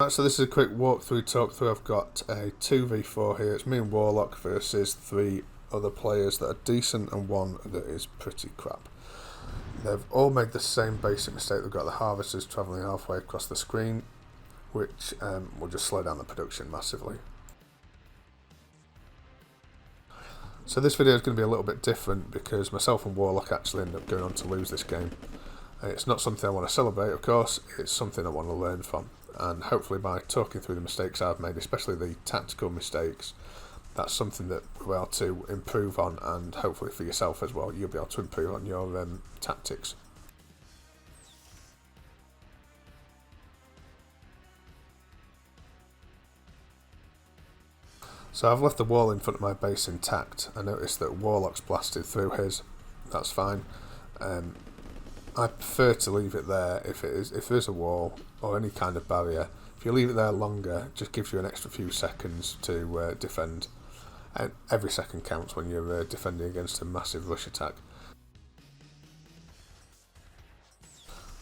Right, so this is a quick talk through. I've got a 2v4 here. It's me and Warlock versus 3 other players that are decent and 1 that is pretty crap. They've all made the same basic mistake. They've got the harvesters travelling halfway across the screen, which will just slow down the production massively. So this video is going to be a little bit different because myself and Warlock actually end up going on to lose this game. It's not something I want to celebrate, of course, it's something I want to learn from. And hopefully by talking through the mistakes I've made, especially the tactical mistakes, that's something that we're able to improve on, and hopefully for yourself as well, you'll be able to improve on your tactics. So I've left the wall in front of my base intact. I noticed that Warlock's blasted through his. That's fine. I prefer to leave it there if there's a wall or any kind of barrier. If you leave it there longer, it just gives you an extra few seconds to defend. And every second counts when you're defending against a massive rush attack.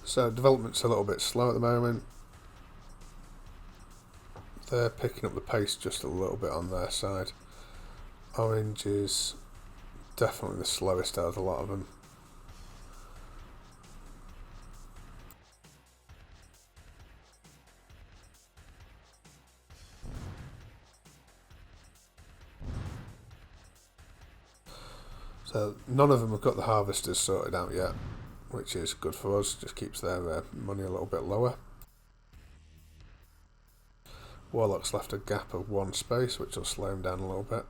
So development's a little bit slow at the moment. They're picking up the pace just a little bit on their side. Orange is definitely the slowest out of a lot of them. So none of them have got the harvesters sorted out yet, which is good for us, just keeps their money a little bit lower. Warlock's left a gap of 1 space, which will slow him down a little bit.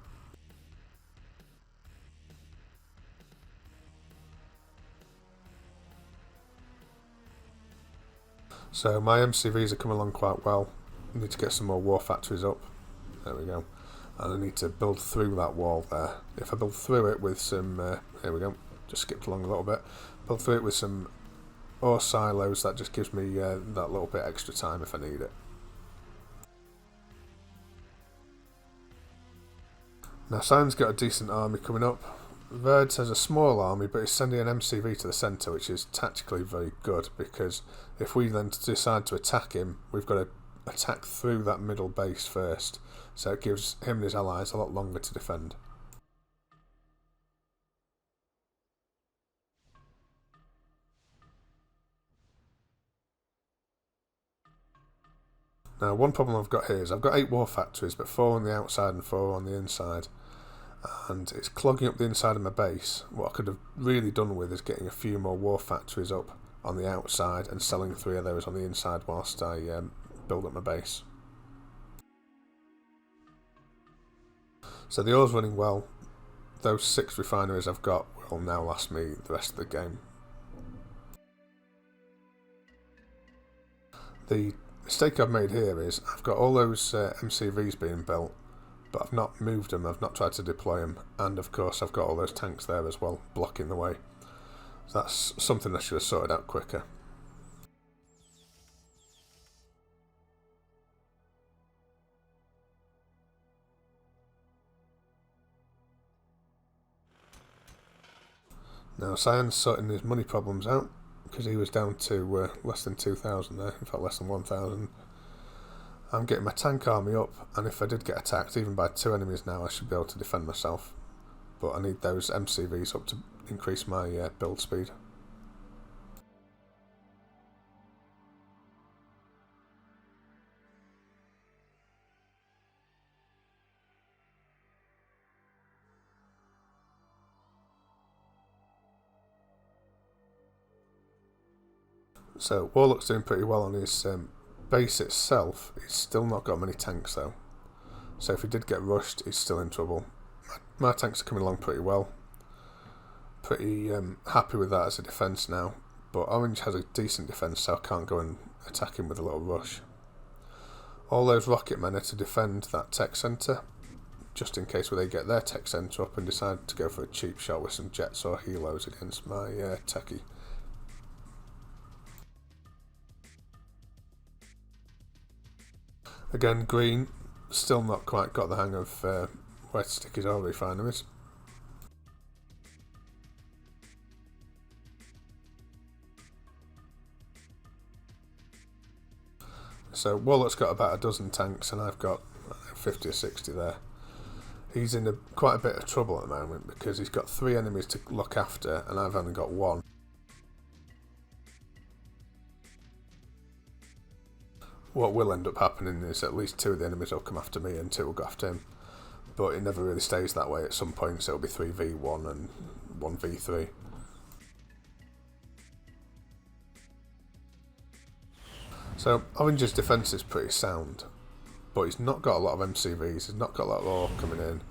So my MCVs are coming along quite well. I need to get some more war factories up. There we go. And I need to build through that wall there. If I build through it with some, here we go, just skipped along a little bit. Build through it with some ore silos, that just gives me that little bit extra time if I need it. Now Cyan's got a decent army coming up. Red has a small army, but he's sending an MCV to the centre, which is tactically very good, because if we then decide to attack him, we've got to attack through that middle base first. So it gives him and his allies a lot longer to defend. Now one problem I've got here is I've got 8 war factories, but 4 on the outside and 4 on the inside. And it's clogging up the inside of my base. What I could have really done with is getting a few more war factories up on the outside and selling 3 of those on the inside whilst I build up my base. So the ore's running well. Those 6 refineries I've got will now last me the rest of the game. The mistake I've made here is I've got all those MCVs being built, but I've not moved them, I've not tried to deploy them, and of course I've got all those tanks there as well, blocking the way. So that's something I should have sorted out quicker. Now Cyan's sorting his money problems out, because he was down to less than 2,000 there, in fact less than 1,000. I'm getting my tank army up, and if I did get attacked, even by 2 enemies now, I should be able to defend myself. But I need those MCVs up to increase my build speed. So Warlock's doing pretty well on his base itself. He's still not got many tanks though, so if he did get rushed, he's still in trouble. My tanks are coming along pretty well. Pretty happy with that as a defence now, but Orange has a decent defence, so I can't go and attack him with a little rush. All those rocket men are to defend that tech centre, just in case where they get their tech centre up and decide to go for a cheap shot with some jets or helos against my techie. Again, green, still not quite got the hang of where to stick his oil refineries. So Warlock's got about a dozen tanks and I've got 50 or 60 there. He's in quite a bit of trouble at the moment because he's got 3 enemies to look after and I've only got 1. What will end up happening is at least 2 of the enemies will come after me and 2 will go after him. But it never really stays that way. At some points it'll be 3v1 and 1v3. So Orange's defence is pretty sound, but he's not got a lot of MCVs, he's not got a lot of ore coming in,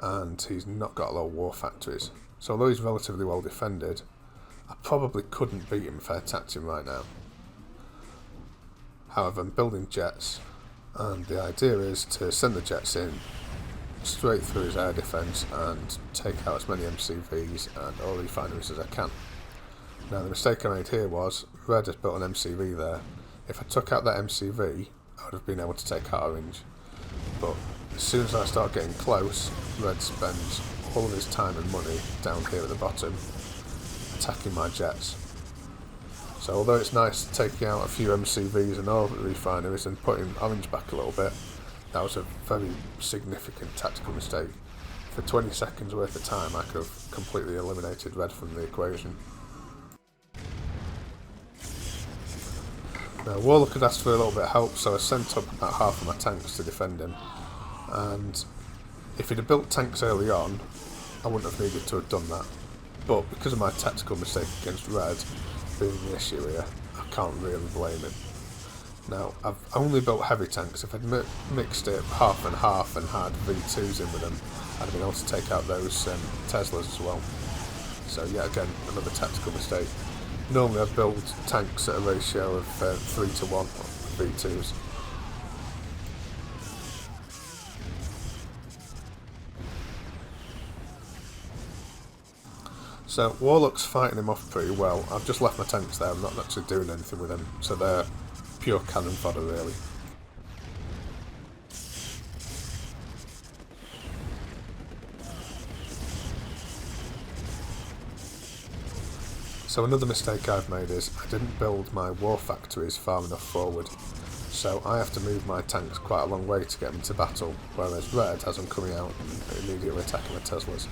and he's not got a lot of war factories. So although he's relatively well defended, I probably couldn't beat him if I attacked him right now. However, I'm building jets, and the idea is to send the jets in straight through his air defence and take out as many MCVs and ore refineries as I can. Now the mistake I made here was, Red has built an MCV there. If I took out that MCV, I would have been able to take out Orange. But as soon as I start getting close, Red spends all of his time and money down here at the bottom attacking my jets. So although it's nice taking out a few MCVs and ore refineries and putting Orange back a little bit, that was a very significant tactical mistake. For 20 seconds worth of time I could have completely eliminated Red from the equation. Now Warlock had asked for a little bit of help, so I sent up about half of my tanks to defend him, and if he'd have built tanks early on I wouldn't have needed to have done that, but because of my tactical mistake against Red being the issue here, I can't really blame him. Now I've only built heavy tanks. If I'd mixed it half and half and had V2s in with them, I'd have been able to take out those Teslas as well. So yeah, again, another tactical mistake. Normally I'd build tanks at a ratio of 3 to 1 V2s. So Warlock's fighting him off pretty well. I've just left my tanks there, I'm not actually doing anything with them, so they're pure cannon fodder really. So another mistake I've made is I didn't build my war factories far enough forward, so I have to move my tanks quite a long way to get them to battle, whereas Red has them coming out and immediately attacking the Teslas.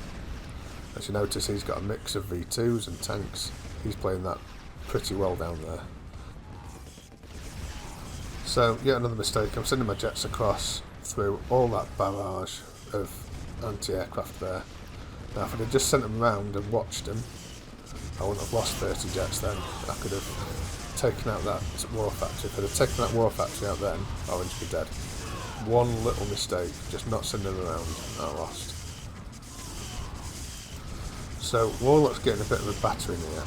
As you notice, he's got a mix of V2s and tanks. He's playing that pretty well down there. So yet another mistake, I'm sending my jets across through all that barrage of anti-aircraft there. Now if I'd have just sent them round and watched them, I wouldn't have lost 30 jets then. I could have taken out that war factory. If I'd have taken that war factory out then, Orange would be dead. One little mistake, just not sending them around, I lost. So Warlock's getting a bit of a battering here.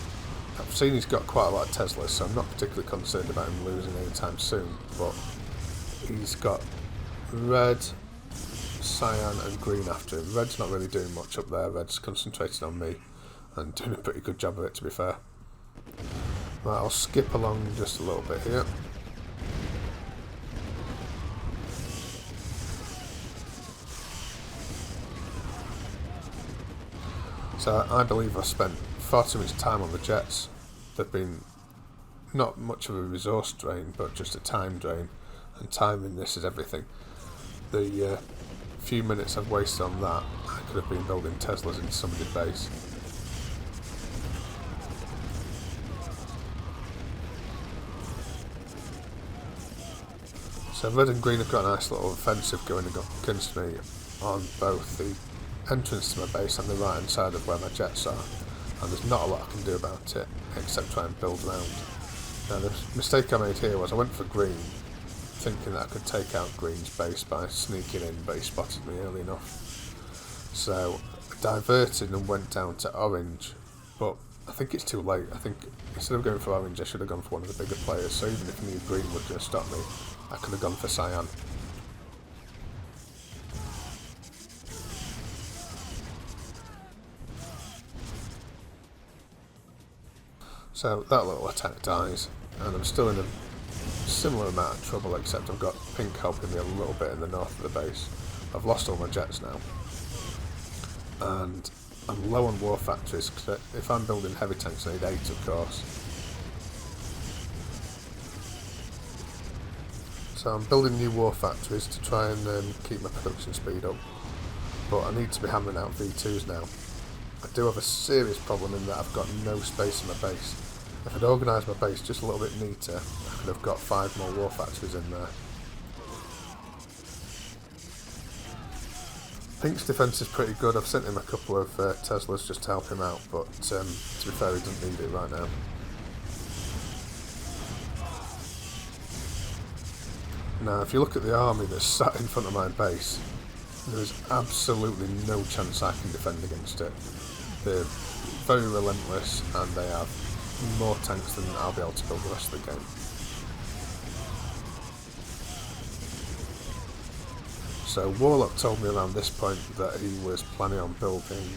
I've seen he's got quite a lot of Teslas, so I'm not particularly concerned about him losing anytime soon, but he's got Red, Cyan and Green after him. Red's not really doing much up there, Red's concentrating on me and doing a pretty good job of it, to be fair. Right, I'll skip along just a little bit here. So I believe I've spent far too much time on the jets. They've been not much of a resource drain, but just a time drain, and time in this is everything. The few minutes I've wasted on that, I could have been building Teslas into somebody's base. So Red and Green have got a nice little offensive going against me on both the entrance to my base and the right hand side of where my jets are, and there's not a lot I can do about it except try and build around. Now the mistake I made here was I went for Green thinking that I could take out Green's base by sneaking in, but he spotted me early enough. So I diverted and went down to Orange, but I think it's too late. I think instead of going for Orange I should have gone for one of the bigger players, so even if I knew Green was going to stop me, I could have gone for Cyan. So that little attack dies, and I'm still in a similar amount of trouble, except I've got Pink helping me a little bit in the north of the base. I've lost all my jets now, and I'm low on war factories, because if I'm building heavy tanks I need 8 of course. So I'm building new war factories to try and keep my production speed up, but I need to be hammering out V2s now. I do have a serious problem in that I've got no space in my base. If I'd organised my base just a little bit neater, I could have got 5 more war factories in there. Pink's defence is pretty good. I've sent him a couple of Teslas just to help him out, but to be fair, he doesn't need it right now. Now, if you look at the army that's sat in front of my base, there is absolutely no chance I can defend against it. They're very relentless, and they have more tanks than I'll be able to build the rest of the game. So Warlock told me around this point that he was planning on building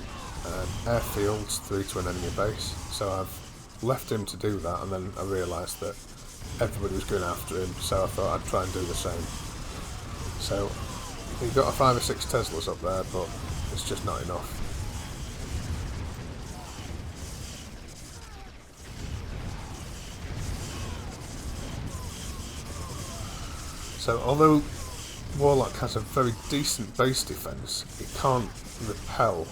airfields through to an enemy base, so I've left him to do that, and then I realised that everybody was going after him, so I thought I'd try and do the same. So he got a 5 or 6 Teslas up there, but it's just not enough. So although Warlock has a very decent base defence, he can't repel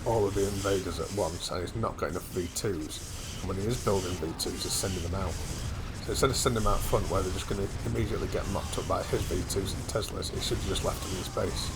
all of the invaders at once, and he's not got enough V2s. And when he is building V2s, he's sending them out. So instead of sending them out front where they're just going to immediately get mopped up by his V2s and Teslas, he should have just left them in his base.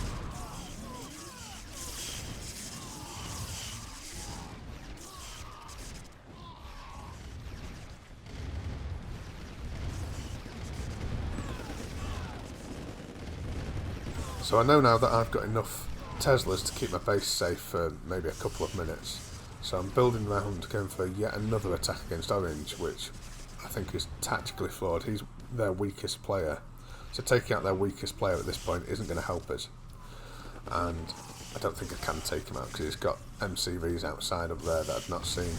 So I know now that I've got enough Teslas to keep my base safe for maybe a couple of minutes. So I'm building around, going for yet another attack against Orange, which I think is tactically flawed. He's their weakest player. So taking out their weakest player at this point isn't going to help us. And I don't think I can take him out because he's got MCVs outside up there that I've not seen.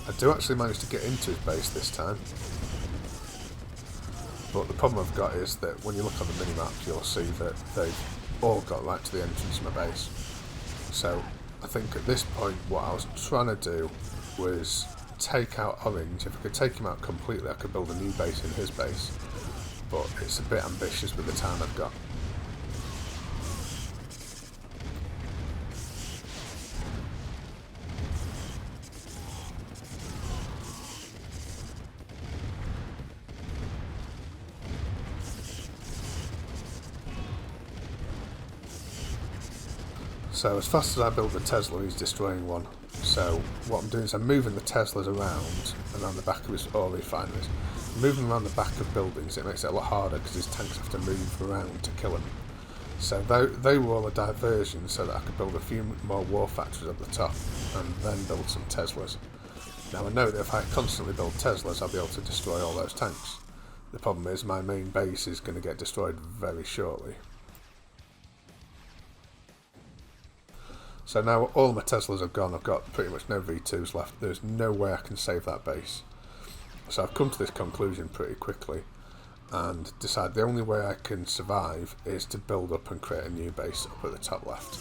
I do actually manage to get into his base this time. But the problem I've got is that when you look on the minimap, you'll see that they've all got right to the entrance of my base. So I think at this point what I was trying to do was take out Orange. If I could take him out completely, I could build a new base in his base. But it's a bit ambitious with the time I've got. So as fast as I build the Tesla, he's destroying one. So what I'm doing is I'm moving the Teslas around the back of his ore refineries. Moving around the back of buildings, it makes it a lot harder because his tanks have to move around to kill him. So they were all a diversion so that I could build a few more war factories at the top and then build some Teslas. Now I know that if I constantly build Teslas, I'll be able to destroy all those tanks. The problem is my main base is going to get destroyed very shortly. So now all my Teslas are gone, I've got pretty much no V2s left, there's no way I can save that base. So I've come to this conclusion pretty quickly and decided the only way I can survive is to build up and create a new base up at the top left.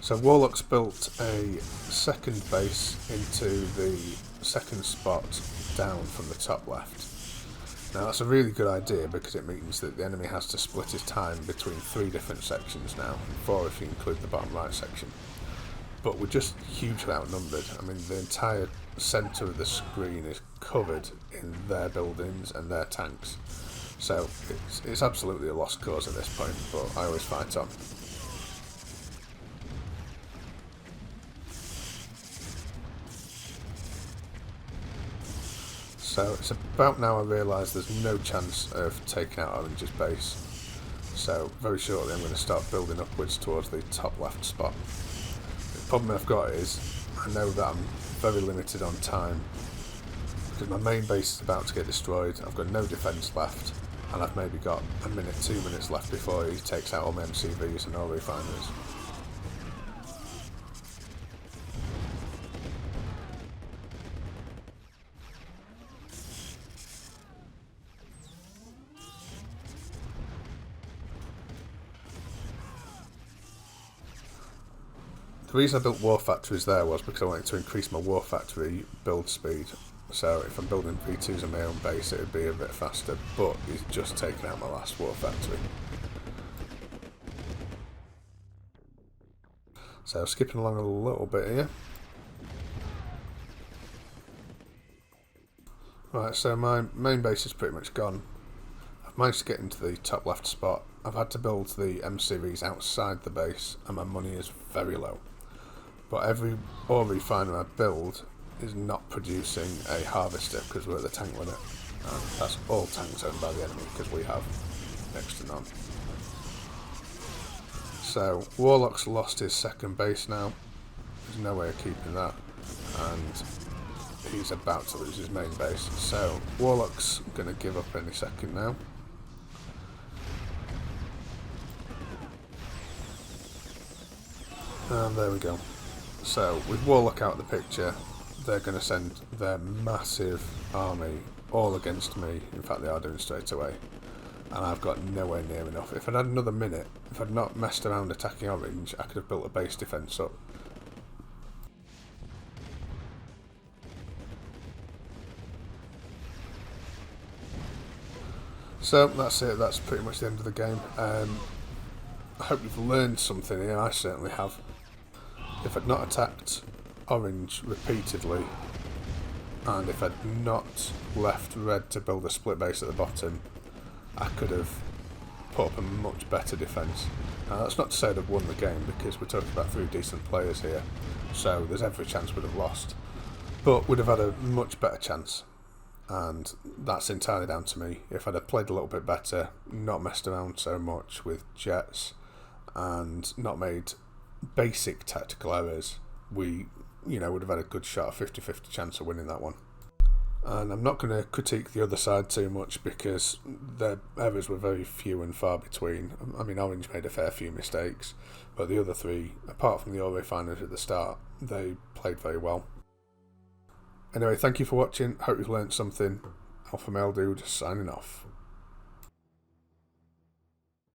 So Warlock's built a second base into the second spot down from the top left. Now that's a really good idea because it means that the enemy has to split his time between 3 different sections now, 4 if you include the bottom right section. But we're just hugely outnumbered. I mean, the entire centre of the screen is covered in their buildings and their tanks. So it's absolutely a lost cause at this point, but I always fight on. So it's about now I realise there's no chance of taking out Orange's base. So very shortly I'm going to start building upwards towards the top left spot. The problem I've got is I know that I'm very limited on time because my main base is about to get destroyed, I've got no defence left, and I've maybe got a minute, 2 minutes left before he takes out all my MCVs and all refineries. The reason I built war factories there was because I wanted to increase my war factory build speed. So if I'm building V2s on my own base, it would be a bit faster, but he's just taken out my last war factory. So skipping along a little bit here. Right, so my main base is pretty much gone. I've managed to get into the top left spot. I've had to build the M series outside the base and my money is very low. But every ore refiner I build is not producing a harvester because we're at the tank limit. And that's all tanks owned by the enemy because we have next to none. So Warlock's lost his second base now. There's no way of keeping that. And he's about to lose his main base. So Warlock's going to give up any second now. And there we go. So with Warlock out of the picture, they're going to send their massive army all against me. In fact, they are doing straight away. And I've got nowhere near enough. If I'd had another minute, if I'd not messed around attacking orange, I could have built a base defence up. So that's it, that's pretty much the end of the game. I hope you've learned something here, I certainly have. If I'd not attacked orange repeatedly, and if I'd not left red to build a split base at the bottom, I could have put up a much better defence. Now that's not to say I'd have won the game, because we're talking about 3 decent players here, so there's every chance we'd have lost. But we'd have had a much better chance, and that's entirely down to me. If I'd have played a little bit better, not messed around so much with jets, and not made basic tactical errors, we would have had a good shot, a 50-50 chance of winning that one. And I'm not going to critique the other side too much because their errors were very few and far between. I mean, Orange made a fair few mistakes, but the other 3, apart from the ore refiners at the start, they played very well. Anyway, thank you for watching. Hope you've learned something. Alpha Male Dude signing off.